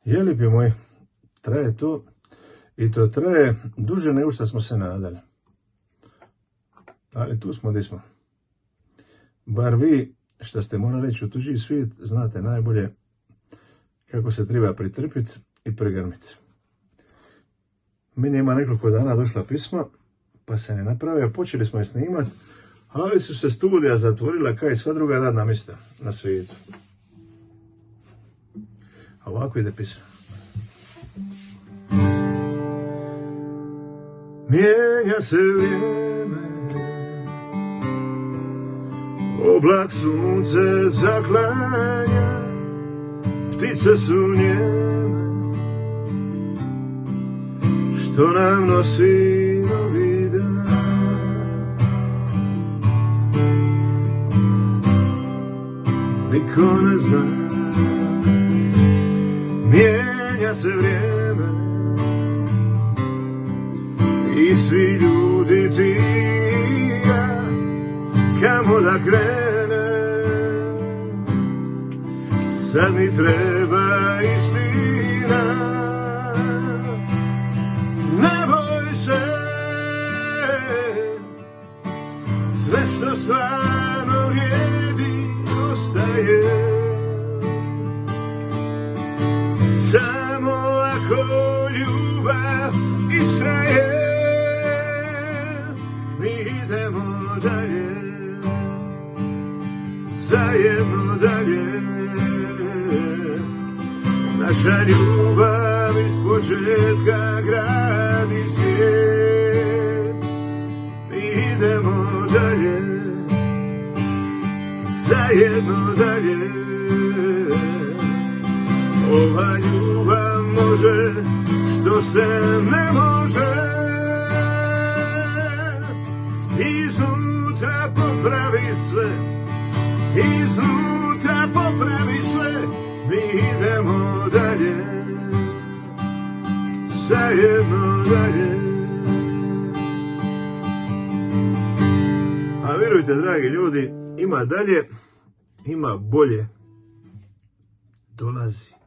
Je, lijepi moji, traje to i to traje duže nego što smo se nadali. Ali tu smo gdje smo. Bar vi što ste morali reći u tuđi svijet znate najbolje kako se treba pritrpiti i pregrmiti. Meni ima nekoliko dana došla pisma, pa se ne napravio, počeli smo je snimati, ali su se studija zatvorila kao i sva druga radna mjesta na svijetu. A ovako ide pisma. Mijenja se vrijeme, oblak sunce zaklanja, ptice su njeme, što nam nosi novi dan. Niko ne zna, mijenja se vrijeme i svi ljudi ti i ja, kamo da krene, sad mi treba istina. Ne boj se, sve što stvarno vrijedi ostaje, samo ako ljubav istraje, mi idemo dalje, zajedno dalje. Naša ljubav iz početka gradi svijet, mi idemo dalje, zajedno dalje. Ova ljubav može što se ne može, iznutra popravi sve, iznutra popravi sve, mi idemo dalje, zajedno dalje. A vjerujte, dragi ljudi, ima dalje, ima bolje, dolazi.